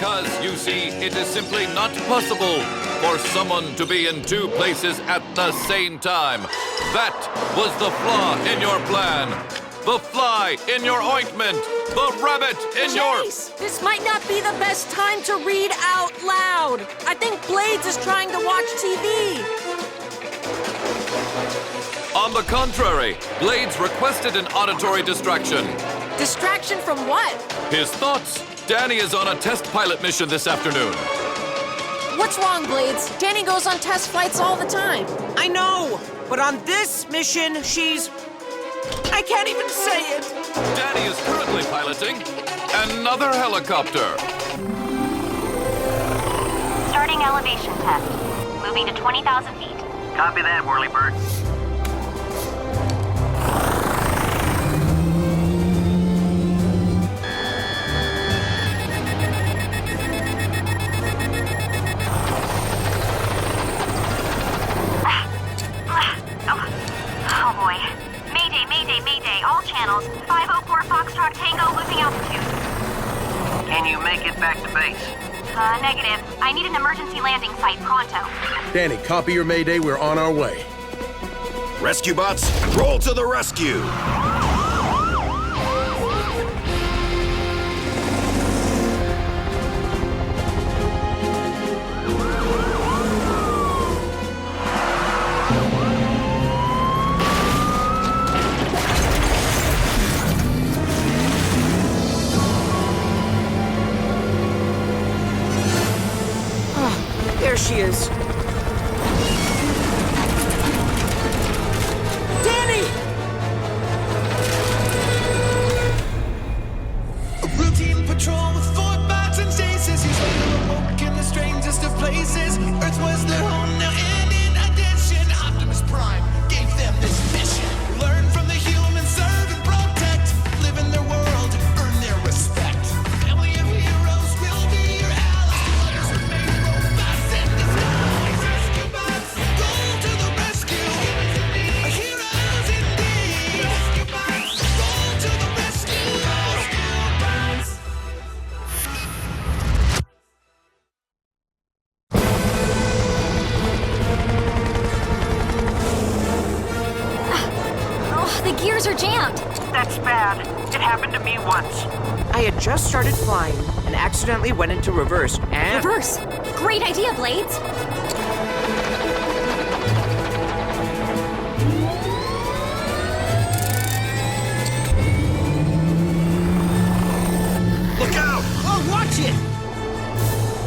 Because, you see, it is simply not possible for someone to be in two places at the same time. That was the flaw in your plan. The fly in your ointment. The rabbit in your... Chase, this might not be the best time to read out loud. I think Blades is trying to watch TV. On the contrary, Blades requested an auditory distraction. Distraction from what? His thoughts. Danny is on a test pilot mission this afternoon. What's wrong, Blades? Danny goes on test flights all the time. I know, but on this mission, she's... I can't even say it. Danny is currently piloting another helicopter. Starting elevation test. Moving to 20,000 feet. Copy that, Whirlybird. Oh boy. Mayday, mayday, mayday. All channels. 504 Foxtrot Tango losing altitude. Can you make it back to base? Negative. I need an emergency landing site pronto. Danny, copy your mayday. We're on our way. Rescue bots, roll to the rescue! There she is. Danny! A routine patrol with 4 bots and stasis. He's ready to awoke in the strangest of places. Earth was their home now, and in addition, Optimus Prime gave them this mission. Learn from the humans, serve and protect. Live in their world, earn their respect. Family of heroes will be your allies. Remain robots in disguise. Rescue bots, roll to the rescue. Heroes indeed. Rescue bots, roll to the rescue. Rescue bots. Oh, the gears are jammed. That's bad. It happened to me once. I had just started flying and accidentally went into reverse and... Reverse. Great idea, Blades. Look out! Oh, watch it!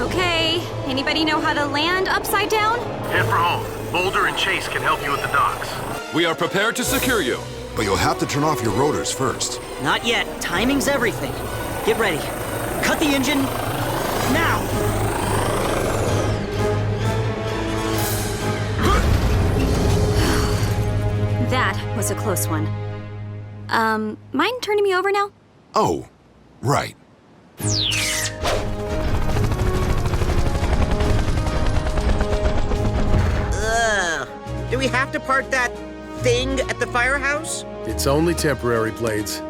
Okay. Anybody know how to land upside down? Head for home. Boulder and Chase can help you at the docks. We are prepared to secure you. But you'll have to turn off your rotors first. Not yet. Timing's everything. Get ready. Cut the engine. Now! That was a close one. Mind turning me over now? Oh, right. Do we have to part that thing at the firehouse? It's only temporary, Blades.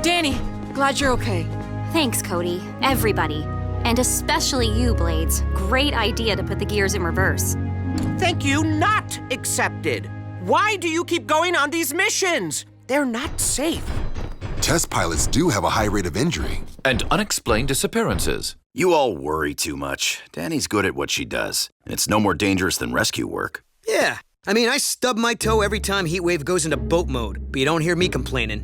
Danny, glad you're okay. Thanks, Cody. Everybody. And especially you, Blades. Great idea to put the gears in reverse. Thank you, not accepted. Why do you keep going on these missions? They're not safe. Test pilots do have a high rate of injury. And unexplained disappearances. You all worry too much. Danny's good at what she does, and it's no more dangerous than rescue work. Yeah. I mean, I stub my toe every time Heatwave goes into boat mode, but you don't hear me complaining.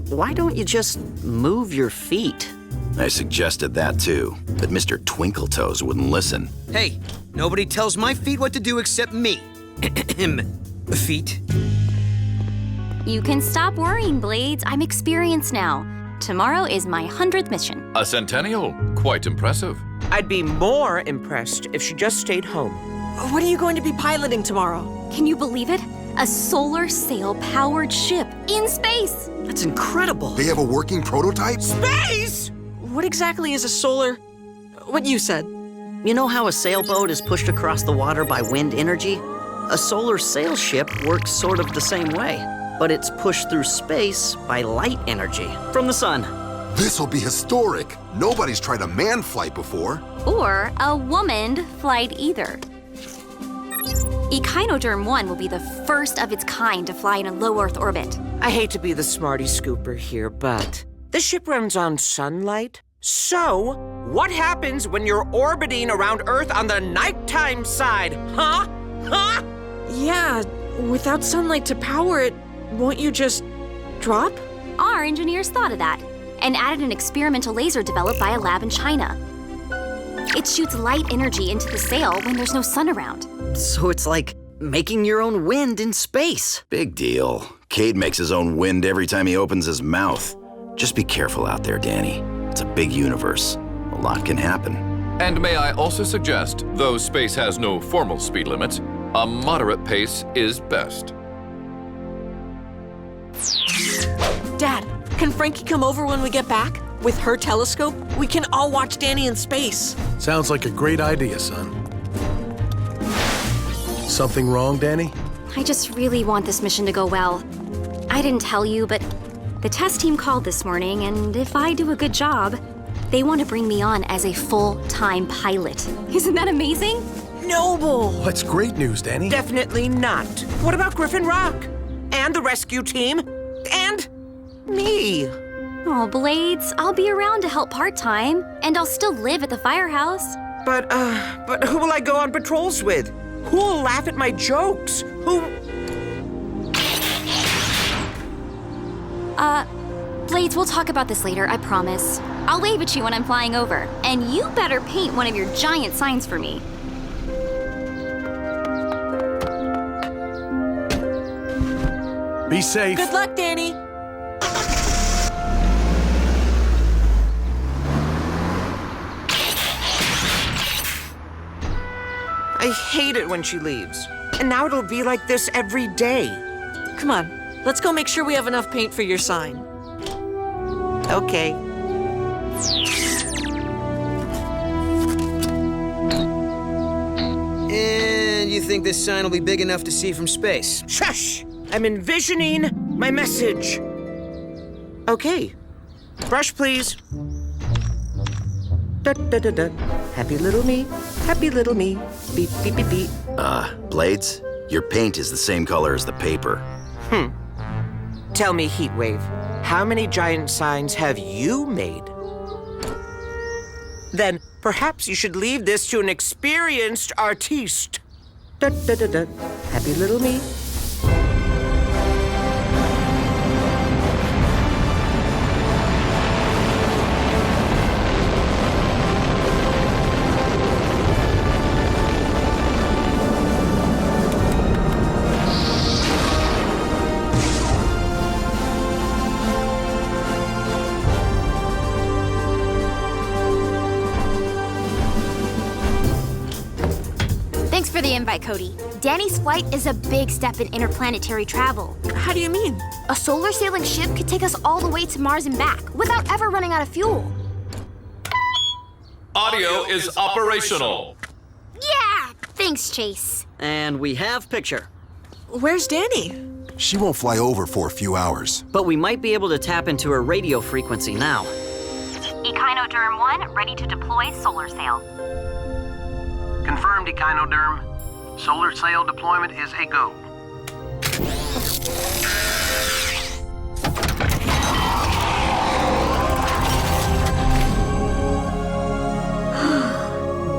Why don't you just move your feet? I suggested that too, but Mr. Twinkletoes wouldn't listen. Hey, nobody tells my feet what to do except me. Feet. You can stop worrying, Blades. I'm experienced now. Tomorrow is my 100th mission. A centennial. Quite impressive. I'd be more impressed if she just stayed home. What are you going to be piloting tomorrow? Can you believe it? A solar sail-powered ship in space. That's incredible. They have a working prototype? Space! What exactly is a solar... What you said? You know how a sailboat is pushed across the water by wind energy? A solar sail ship works sort of the same way. but it's pushed through space by light energy from the sun. This'll be historic. Nobody's tried a manned flight before. Or a womaned flight either. Echinoderm 1 will be the first of its kind to fly in a low Earth orbit. I hate to be the smarty scooper here, but the ship runs on sunlight. So, what happens when you're orbiting around Earth on the nighttime side? Huh? Huh? Yeah, without sunlight to power it, won't you just drop? Our engineers thought of that and added an experimental laser developed by a lab in China. It shoots light energy into the sail when there's no sun around. So it's like making your own wind in space. Big deal. Cade makes his own wind every time he opens his mouth. Just be careful out there, Danny. It's a big universe. A lot can happen. And may I also suggest, though space has no formal speed limits, a moderate pace is best. Dad, can Frankie come over when we get back? With her telescope, we can all watch Danny in space. Sounds like a great idea, son. Something wrong, Danny? I just really want this mission to go well. I didn't tell you, but the test team called this morning, and if I do a good job, they want to bring me on as a full-time pilot. Isn't that amazing? Noble! Well, that's great news, Danny. Definitely not. What about Griffin Rock? And the rescue team? And me? Oh, Blades, I'll be around to help part-time, and I'll still live at the firehouse. But who will I go on patrols with? Who will laugh at my jokes? Who... Blades, we'll talk about this later, I promise. I'll wave at you when I'm flying over, and you better paint one of your giant signs for me. Be safe. Good luck, Danny! I hate it when she leaves. And now it'll be like this every day. Come on, let's go make sure we have enough paint for your sign. Okay. And you think this sign will be big enough to see from space? Shush! I'm envisioning my message. Okay. Brush, please. Da da da da. Happy little me. Happy little me. Beep, beep, beep, beep. Blades, your paint is the same color as the paper. Tell me, Heatwave, how many giant signs have you made? Then perhaps you should leave this to an experienced artiste. Da da da da. Happy little me. Thanks for the invite, Cody. Danny's flight is a big step in interplanetary travel. How do you mean? A solar sailing ship could take us all the way to Mars and back without ever running out of fuel. Audio is operational. Yeah! Thanks, Chase. And we have picture. Where's Danny? She won't fly over for a few hours. But we might be able to tap into her radio frequency now. Echinoderm 1, ready to deploy solar sail. Confirmed, Echinoderm. Solar sail deployment is a go.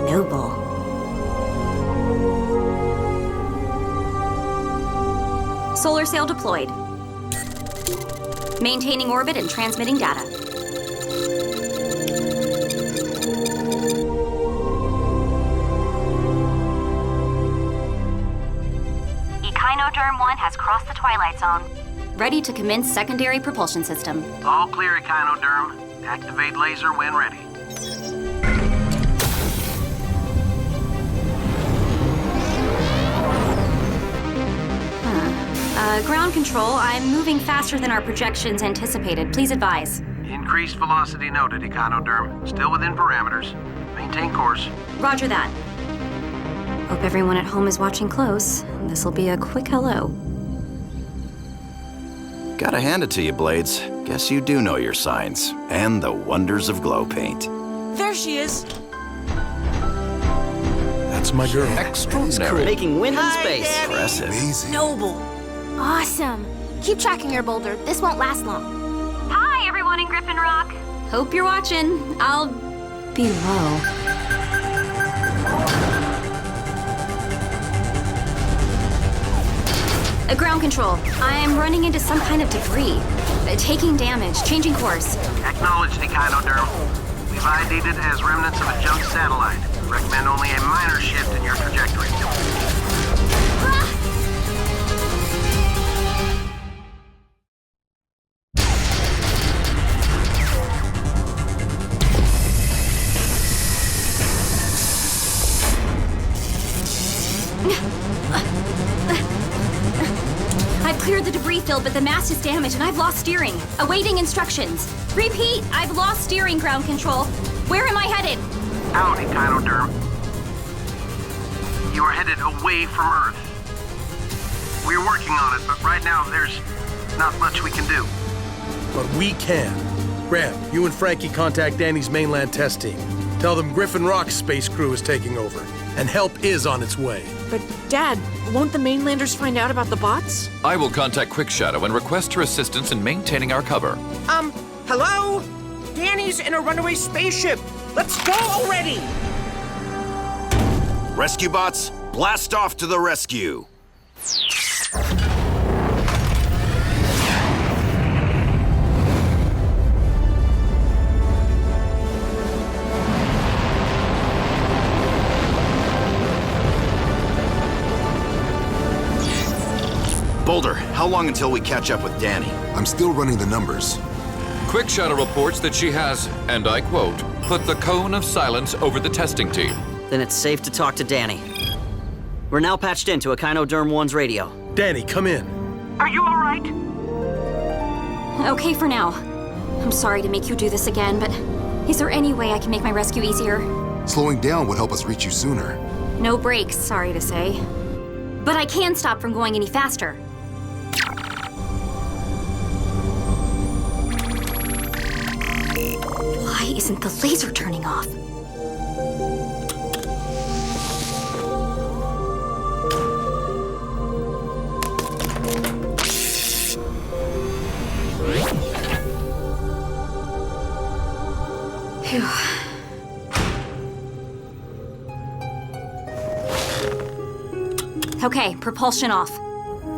Noble. Solar sail deployed. Maintaining orbit and transmitting data. Echinoderm 1 has crossed the Twilight Zone. Ready to commence secondary propulsion system. All clear, Echinoderm. Activate laser when ready. Ground control, I'm moving faster than our projections anticipated. Please advise. Increased velocity noted, Echinoderm. Still within parameters. Maintain course. Roger that. Hope everyone at home is watching close. This'll be a quick hello. Gotta hand it to you, Blades. Guess you do know your signs and the wonders of glow paint. There she is. That's my girl. Extraordinary. Making wind in Hi, space. Danny. Impressive. Amazing. Noble. Awesome. Keep tracking your boulder. This won't last long. Hi, everyone in Griffin Rock. Hope you're watching. I'll be low. Ground control. I'm running into some kind of debris. Taking damage. Changing course. Acknowledged, Echinoderm. We've ID'd it as remnants of a junk satellite. Recommend only a minor shift in your trajectory. I've cleared the debris field, but the mast is damaged and I've lost steering. Awaiting instructions. Repeat, I've lost steering, ground control. Where am I headed? Out, Echinoderm. You are headed away from Earth. We're working on it, but right now there's not much we can do. But we can. Graham, you and Frankie contact Danny's mainland test team. Tell them Griffin Rock's space crew is taking over, and help is on its way. But, Dad, won't the mainlanders find out about the bots? I will contact Quick Shadow and request her assistance in maintaining our cover. Hello? Danny's in a runaway spaceship. Let's go already! Rescue bots, blast off to the rescue. Boulder, how long until we catch up with Danny? I'm still running the numbers. Quick Shadow reports that she has, and I quote, put the cone of silence over the testing team. Then it's safe to talk to Danny. We're now patched into Echinoderm 1's radio. Danny, come in. Are you all right? Okay for now. I'm sorry to make you do this again, but is there any way I can make my rescue easier? Slowing down would help us reach you sooner. No brakes, sorry to say. But I can stop from going any faster. Why isn't the laser turning off? Phew. Okay, propulsion off.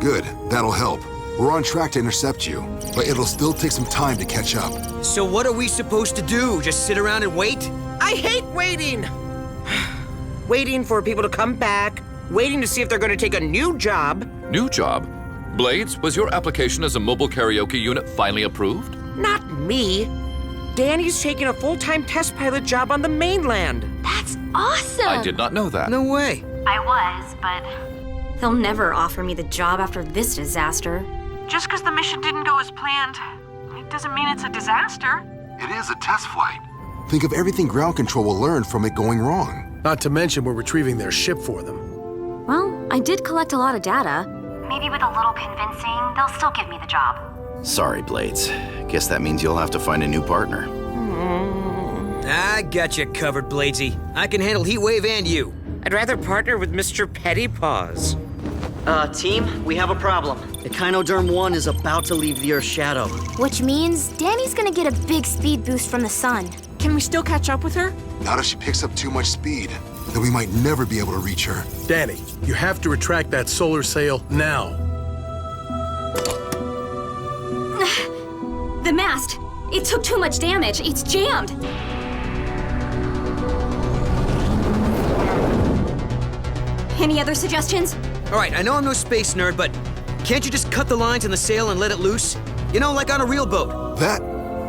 Good, that'll help. We're on track to intercept you, but it'll still take some time to catch up. So what are we supposed to do? Just sit around and wait? I hate waiting! Waiting for people to come back, waiting to see if they're going to take a new job. New job? Blades, was your application as a mobile karaoke unit finally approved? Not me. Danny's taking a full-time test pilot job on the mainland. That's awesome! I did not know that. No way. I was, but they'll never offer me the job after this disaster. Just because the mission didn't go as planned, it doesn't mean it's a disaster. It is a test flight. Think of everything ground control will learn from it going wrong. Not to mention we're retrieving their ship for them. Well, I did collect a lot of data. Maybe with a little convincing, they'll still give me the job. Sorry, Blades. Guess that means you'll have to find a new partner. I got you covered, Bladesy. I can handle Heatwave and you. I'd rather partner with Mr. Pettypaws. Team, we have a problem. Echinoderm 1 is about to leave the Earth's shadow. Which means Danny's gonna get a big speed boost from the sun. Can we still catch up with her? Not if she picks up too much speed. Then we might never be able to reach her. Danny, you have to retract that solar sail now. The mast! It took too much damage. It's jammed. Any other suggestions? All right, I know I'm no space nerd, but can't you just cut the lines in the sail and let it loose? You know, like on a real boat. That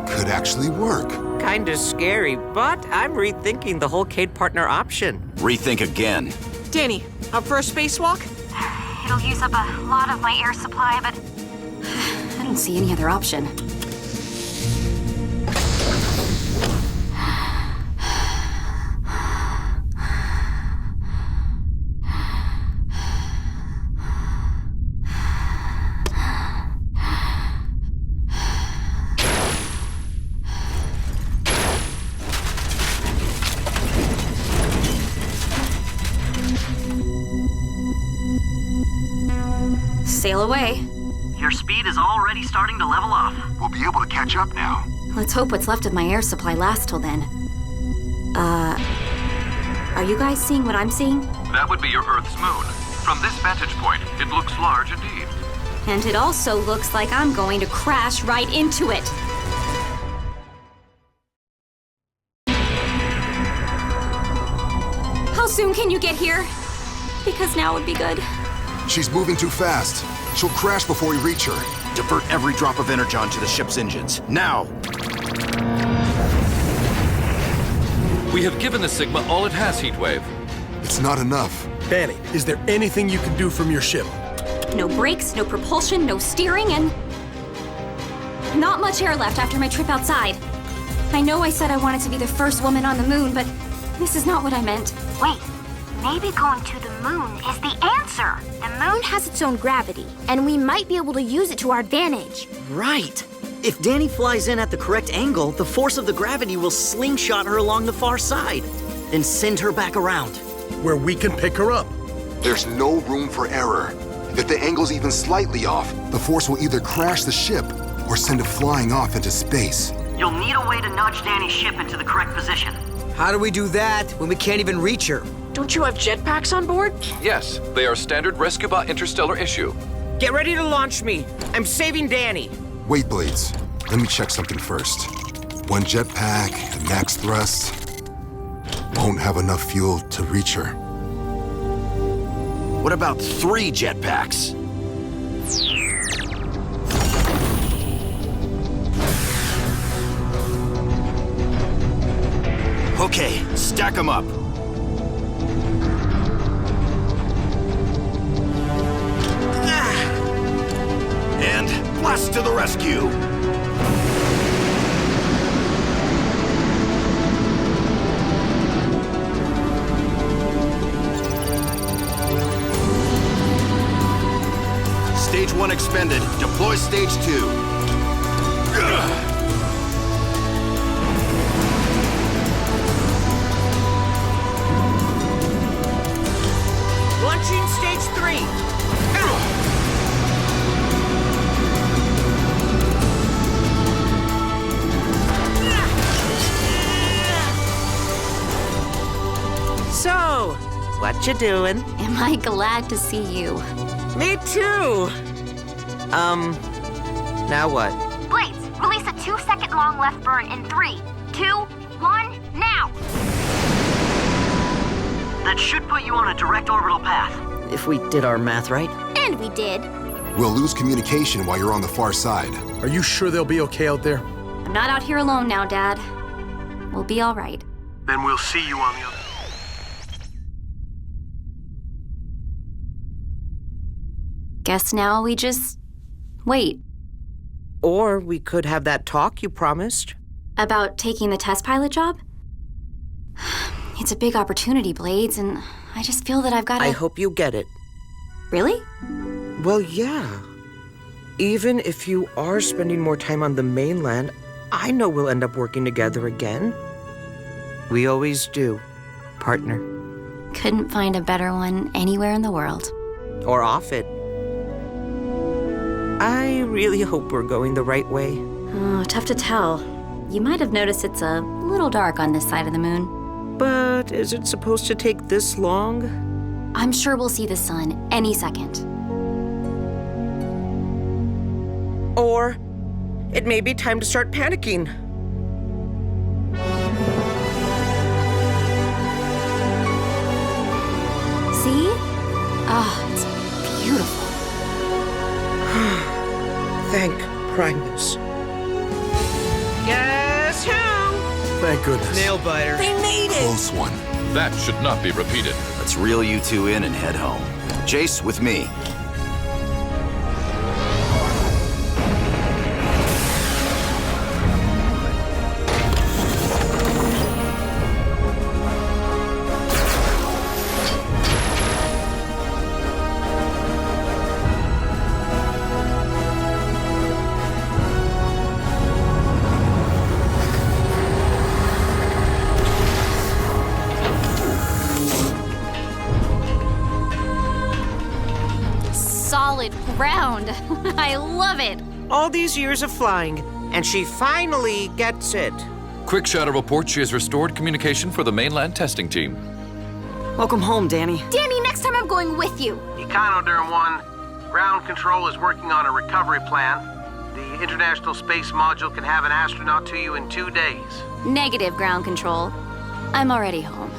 could actually work. Kinda scary, but I'm rethinking the whole Cade partner option. Rethink again. Danny, up for a spacewalk? It'll use up a lot of my air supply, but I don't see any other option. Sail away. Your speed is already starting to level off. We'll be able to catch up now. Let's hope what's left of my air supply lasts till then. Are you guys seeing what I'm seeing? That would be your Earth's moon. From this vantage point, it looks large indeed. And it also looks like I'm going to crash right into it. How soon can you get here? Because now would be good. She's moving too fast. She'll crash before we reach her. Divert every drop of energon to the ship's engines. Now! We have given the Sigma all it has, Heatwave. It's not enough. Danny, is there anything you can do from your ship? No brakes, no propulsion, no steering, and not much air left after my trip outside. I know I said I wanted to be the first woman on the moon, but this is not what I meant. Wait, maybe going to the moon is the answer. The moon has its own gravity, and we might be able to use it to our advantage. Right. If Danny flies in at the correct angle, the force of the gravity will slingshot her along the far side and send her back around. Where we can pick her up. There's no room for error. If the angle's even slightly off, the force will either crash the ship or send it flying off into space. You'll need a way to nudge Danny's ship into the correct position. How do we do that when we can't even reach her? Don't you have jetpacks on board? Yes, they are standard Rescue Bot interstellar issue. Get ready to launch me. I'm saving Danny. Wait, Blades. Let me check something first. One jetpack at max thrust won't have enough fuel to reach her. What about 3 jetpacks? Okay, stack them up. And blast to the rescue! Stage 1 expended. Deploy Stage 2. Launching stage 3. So, what you doing? Am I glad to see you? Me too. Now what? Blades, release a 2-second long left burn in 3, 2, 1, now! That should put you on a direct orbital path. If we did our math right. And we did. We'll lose communication while you're on the far side. Are you sure they'll be okay out there? I'm not out here alone now, Dad. We'll be all right. Then we'll see you on the other. Guess now we just wait. Or we could have that talk you promised. About taking the test pilot job? It's a big opportunity, Blades, and I just feel that I've got to... I hope you get it. Really? Well, yeah. Even if you are spending more time on the mainland, I know we'll end up working together again. We always do, partner. Couldn't find a better one anywhere in the world. Or off it. I really hope we're going the right way. Oh, tough to tell. You might have noticed it's a little dark on this side of the moon. But is it supposed to take this long? I'm sure we'll see the sun any second. Or it may be time to start panicking. See? Ah, it's beautiful. Thank Primus. Guess who? Thank goodness. Nail biter. They made it! Close one. That should not be repeated. Let's reel you two in and head home. Jace, with me. solid ground. I love it. All these years of flying, and she finally gets it. Quick Shadow reports she has restored communication for the mainland testing team. Welcome home, Danny. Danny, next time I'm going with you. Econoderm 1, ground control is working on a recovery plan. The International Space Module can have an astronaut to you in 2 days. Negative, ground control. I'm already home.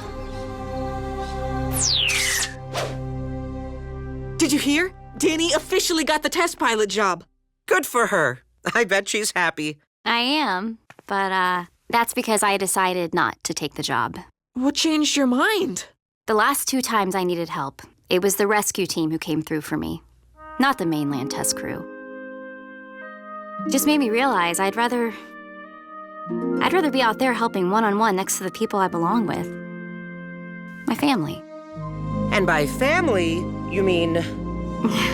Did you hear? Danny officially got the test pilot job. Good for her. I bet she's happy. I am, but that's because I decided not to take the job. What changed your mind? The last 2 times I needed help, it was the rescue team who came through for me, not the mainland test crew. It just made me realize I'd rather be out there helping one-on-one next to the people I belong with. My family. And by family, you mean...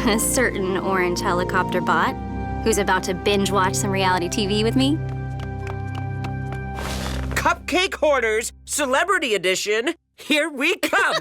A certain orange helicopter bot who's about to binge-watch some reality TV with me. Cupcake Hoarders, Celebrity Edition. Here we come.